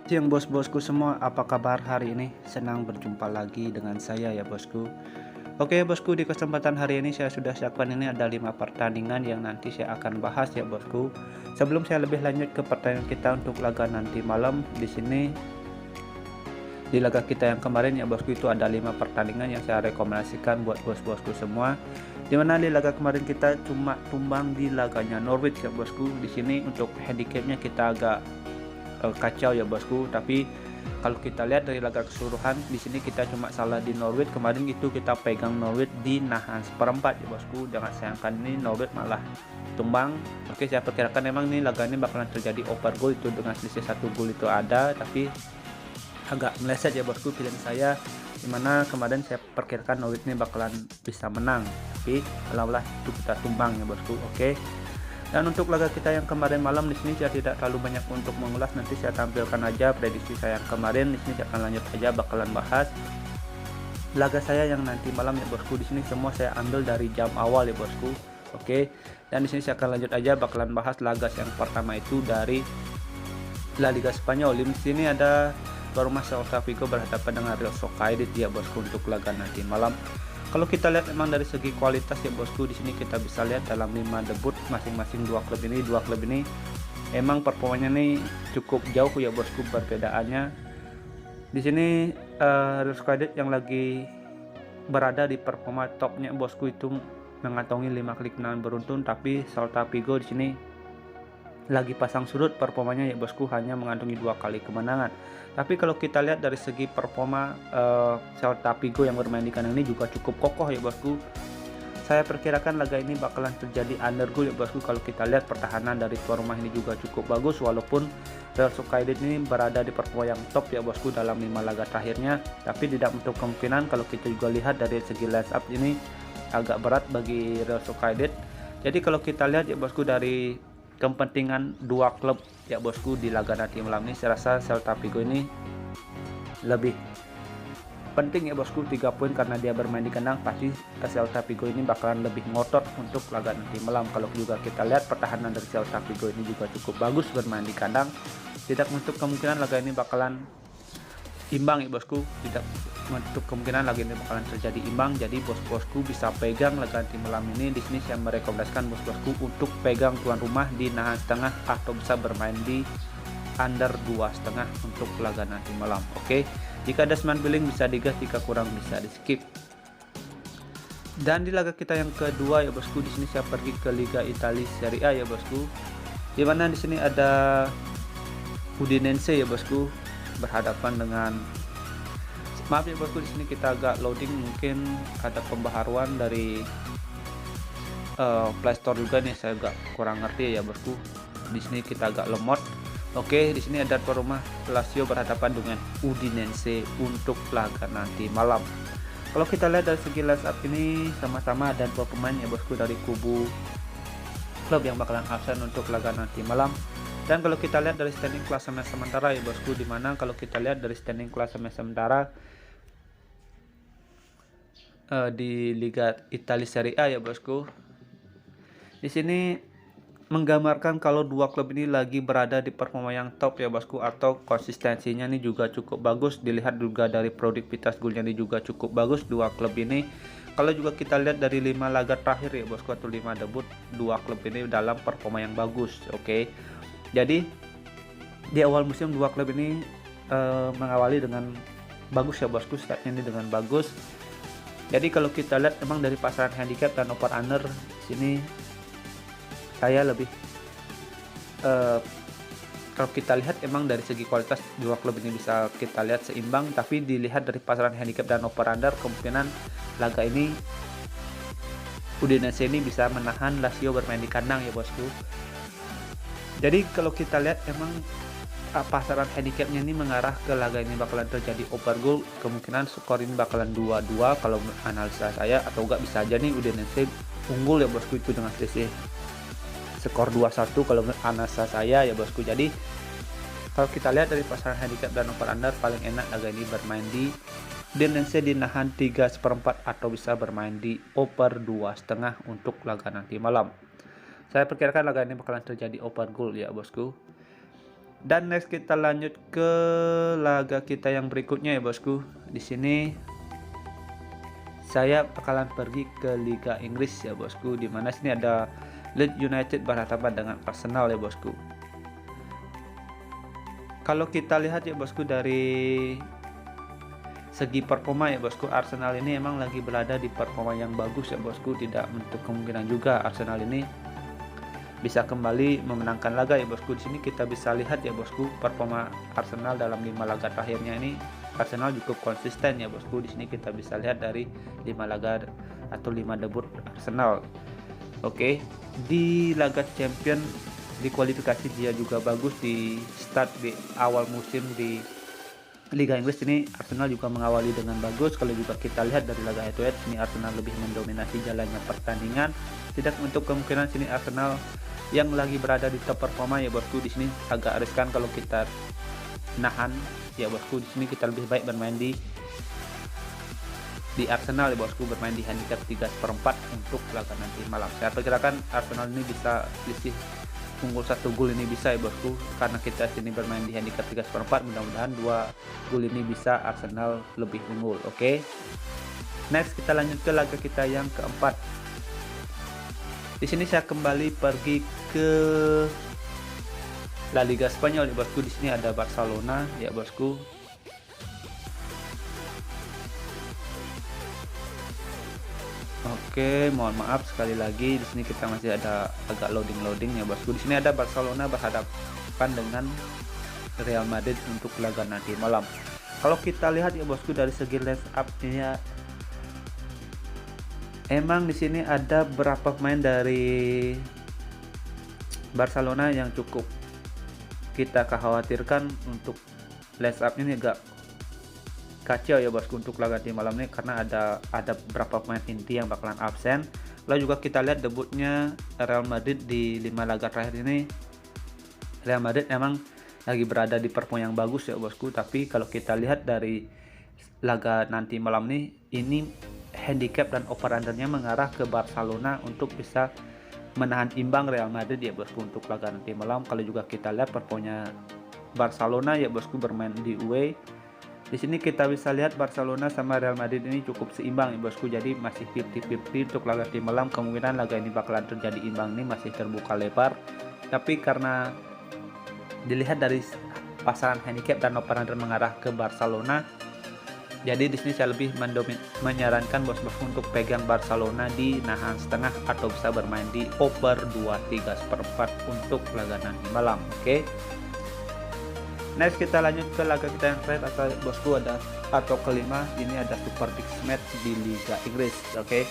Siang bos-bosku semua, apa kabar hari ini? Senang berjumpa lagi dengan saya ya bosku. Oke bosku, di kesempatan hari ini saya sudah siapkan ini ada 5 pertandingan yang nanti saya akan bahas ya bosku. Sebelum saya lebih lanjut ke pertandingan kita untuk laga nanti malam, di laga kita yang kemarin ya bosku itu ada 5 pertandingan yang saya rekomendasikan buat bos-bosku semua. Dimana di laga kemarin kita cuma tumbang di laganya Norwich ya bosku. Di sini untuk handicapnya kita agak kacau ya bosku, tapi kalau kita lihat dari laga keseluruhan di sini kita cuma salah di Norwich. Kemarin itu kita pegang Norwich di nahan seperempat ya bosku, jangan sayangkan ini Norwich malah tumbang. Oke, saya perkirakan memang ini laga ini bakalan terjadi over goal itu dengan selisih 1 gol itu ada, tapi agak meleset ya bosku pilihan saya, dimana kemarin saya perkirakan Norwich ini bakalan bisa menang, tapi alhamdulillah itu kita tumbang ya bosku. Oke, dan untuk laga kita yang kemarin malam di sini saya tidak terlalu banyak untuk mengulas, nanti saya tampilkan aja prediksi saya yang kemarin. Di sini saya akan lanjut aja bakalan bahas laga saya yang nanti malam ya bosku. Di sini semua saya ambil dari jam awal ya bosku. Oke. Dan di sini saya akan lanjut aja bakalan bahas laga yang pertama itu dari La Liga Spanyol. Di sini ada tuan rumah Celta Vigo berhadapan dengan Real Sociedad ya bosku untuk laga nanti malam. Kalau kita lihat memang dari segi kualitas ya bosku, di sini kita bisa lihat dalam 5 debut masing-masing dua klub ini emang performanya nih cukup jauh ya bosku perbedaannya. Di sini Real Sociedad yang lagi berada di performa topnya bosku itu mengantongi 5 kali kemenangan beruntun, tapi Celta Vigo di sini lagi pasang surut performanya ya bosku, hanya mengantongi 2 kali kemenangan. Tapi kalau kita lihat dari segi performa Celta Vigo yang bermain di kandang ini juga cukup kokoh ya bosku. Saya perkirakan laga ini bakalan terjadi under goal ya bosku. Kalau kita lihat pertahanan dari tuan rumah ini juga cukup bagus, walaupun Real Sociedad ini berada di performa yang top ya bosku dalam 5 laga terakhirnya, tapi tidak untuk kemungkinan kalau kita juga lihat dari segi line up ini agak berat bagi Real Sociedad. Jadi kalau kita lihat ya bosku dari kepentingan dua klub ya bosku di laga nanti malam ini, saya rasa Celta Vigo ini lebih penting ya bosku 3 poin, karena dia bermain di kandang pasti Celta Vigo ini bakalan lebih ngotot untuk laga nanti malam. Kalau juga kita lihat pertahanan dari Celta Vigo ini juga cukup bagus bermain di kandang, tidak menutup kemungkinan laga ini bakalan imbang ya bosku, tidak menutup kemungkinan laga ini bakalan terjadi imbang. Jadi bos-bosku bisa pegang laga nanti malam ini. Di sini saya merekomendasikan bos-bosku untuk pegang tuan rumah di nahan setengah atau bisa bermain di under 2,5 untuk laga nanti malam. Oke, jika ada smart billing bisa digas, jika kurang bisa di skip. Dan di laga kita yang kedua ya bosku, di sini saya pergi ke Liga Italia Serie A ya bosku, dimana di sini ada Udinese ya bosku berhadapan dengan, maaf ya bosku di sini kita agak loading, mungkin ada pembaharuan dari Playstore juga nih, saya agak kurang ngerti ya bosku. Di sini kita agak lemot. Oke, di sini ada tuan rumah Lazio berhadapan dengan Udinese untuk laga nanti malam. Kalau kita lihat dari segi line up ini sama-sama ada 2 pemain ya bosku dari kubu klub yang bakalan absen untuk laga nanti malam. Dan kalau kita lihat dari standing klasemen sementara ya bosku, dimana kalau kita lihat dari standing klasemen sementara di Liga Italia Serie A ya bosku, di sini menggambarkan kalau dua klub ini lagi berada di performa yang top ya bosku, atau konsistensinya ini juga cukup bagus. Dilihat juga dari produktivitas golnya ini juga cukup bagus dua klub ini. Kalau juga kita lihat dari 5 laga terakhir ya bosku, atau 5 debut, dua klub ini dalam performa yang bagus. Oke, jadi di awal musim dua klub ini mengawali dengan bagus ya bosku, startnya ini dengan bagus. Jadi kalau kita lihat memang dari pasaran handicap dan over under sini saya lebih kalau kita lihat emang dari segi kualitas dua klub ini bisa kita lihat seimbang, tapi dilihat dari pasaran handicap dan over under kemungkinan laga ini Udinese ini bisa menahan Lazio bermain di kandang ya bosku. Jadi kalau kita lihat emang pasaran handicapnya ini mengarah ke laga ini bakalan terjadi over goal, kemungkinan skor ini bakalan 2-2 kalau analisa saya, atau enggak bisa aja nih Udinese unggul ya bosku itu dengan selisih skor 2-1 kalau analisa saya ya bosku. Jadi kalau kita lihat dari pasaran handicap dan over under, paling enak laga ini bermain di Udinese dinahan 3/4 atau bisa bermain di over 2,5 untuk laga nanti malam. Saya perkirakan laga ini bakalan terjadi over goal ya bosku. Dan next kita lanjut ke laga kita yang berikutnya ya bosku. Di sini saya bakalan pergi ke Liga Inggris ya bosku, dimana sini ada Leeds United berhadapan dengan Arsenal ya bosku. Kalau kita lihat ya bosku dari segi performa ya bosku, Arsenal ini emang lagi berada di performa yang bagus ya bosku. Tidak menutup kemungkinan juga Arsenal ini bisa kembali memenangkan laga ya bosku. Di sini kita bisa lihat ya bosku, performa Arsenal dalam 5 laga terakhirnya ini Arsenal cukup konsisten ya bosku. Di sini kita bisa lihat dari 5 laga atau 5 debut Arsenal. Oke, di laga champion di kualifikasi dia juga bagus, di start di awal musim di Liga Inggris ini Arsenal juga mengawali dengan bagus. Kalau juga kita lihat dari laga head to head ini Arsenal lebih mendominasi jalannya pertandingan. Tidak untuk kemungkinan sini Arsenal yang lagi berada di top performa ya bosku. Di sini agak riskan kalau kita nahan ya bosku. Di sini kita lebih baik bermain di Arsenal ya bosku, bermain di handicap 3/4 untuk laga nanti malam. Saya perkirakan Arsenal ini bisa selisih unggul 1 gol ini bisa ya bosku, karena kita sini bermain di handicap 3/4. Mudah-mudahan 2 gol ini bisa Arsenal lebih unggul. Oke. Next kita lanjut ke laga kita yang keempat. Di sini saya kembali pergi ke La Liga Spanyol ya bosku. Di sini ada Barcelona ya bosku. Oke, mohon maaf sekali lagi di sini kita masih ada agak loading ya bosku. Di sini ada Barcelona berhadapan dengan Real Madrid untuk laga nanti malam. Kalau kita lihat ya bosku dari segi line up-nya, emang di sini ada beberapa pemain dari Barcelona yang cukup kita khawatirkan untuk line up ini agak kacau ya bosku untuk laga di malam ini, karena ada beberapa pemain inti yang bakalan absen. Lalu juga kita lihat debutnya Real Madrid di 5 laga terakhir ini. Real Madrid emang lagi berada di performa yang bagus ya bosku, tapi kalau kita lihat dari laga nanti malam ini handicap dan over undernya mengarah ke Barcelona untuk bisa menahan imbang Real Madrid ya bosku untuk laga nanti malam. Kalau juga kita lihat performanya Barcelona ya bosku bermain di away. Di sini kita bisa lihat Barcelona sama Real Madrid ini cukup seimbang ya bosku, jadi masih 50-50 untuk laga di malam. Kemungkinan laga ini bakalan terjadi imbang ini masih terbuka lebar, tapi karena dilihat dari pasaran handicap dan over-under mengarah ke Barcelona, jadi di sini saya lebih menyarankan bos-bosku untuk pegang Barcelona di nahan setengah atau bisa bermain di over 2/3/4 untuk laga nanti malam. Oke. Next kita lanjut ke laga kita yang terakhir atau bosku atau kelima. Ini ada Super Big Match di Liga Inggris. Oke.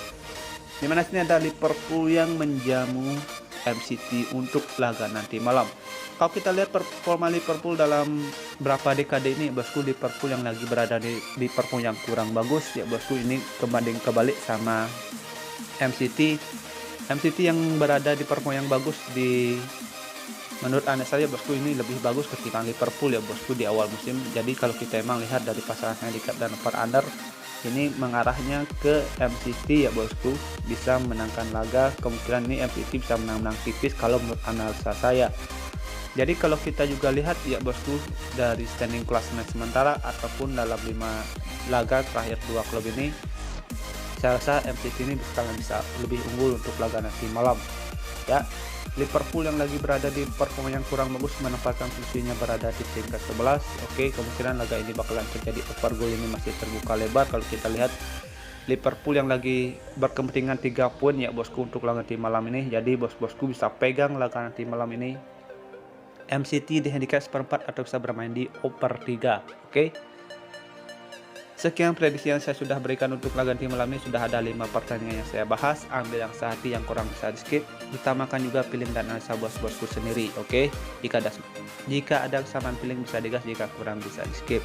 Dimana sini ada Liverpool yang menjamu MCT untuk laga nanti malam. Kalau kita lihat performa Liverpool dalam berapa dekade ini bosku, Liverpool yang lagi berada di performa yang kurang bagus ya bosku. Ini kebalik sama MCT yang berada di performa yang bagus. Menurut anda saya bosku ini lebih bagus ketimbang Liverpool ya bosku di awal musim. Jadi kalau kita emang lihat dari pasaran handicap dan over under, ini mengarahnya ke MCT ya bosku, bisa menangkan laga. Kemungkinan ini MCT bisa menang tipis kalau menurut analisa saya. Jadi kalau kita juga lihat ya bosku dari standing klasemen sementara ataupun dalam 5 laga terakhir 2 klub ini, saya rasa MCT ini bisa lebih unggul untuk laga nanti malam ya. Liverpool yang lagi berada di performa yang kurang bagus menempatkan posisinya berada di peringkat 11. Oke, kemungkinan laga ini bakalan terjadi over goal ini masih terbuka lebar. Kalau kita lihat Liverpool yang lagi berkepentingan 3 poin ya bosku untuk laga nanti malam ini. Jadi bos-bosku bisa pegang laga nanti malam ini MCT di handicap 1/4 atau bisa bermain di over 3. Oke. Sekian prediksi yang saya sudah berikan untuk laga nanti malam ini. Sudah ada 5 pertandingan yang saya bahas. Ambil yang sehati, yang kurang bisa di skip. Utamakan juga feeling dan analisa bos-bosku sendiri. Oke. Jika ada kesamaan feeling bisa digas, jika kurang bisa di skip.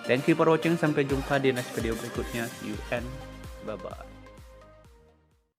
Thank you for watching. Sampai jumpa di next video berikutnya. See you and bye bye.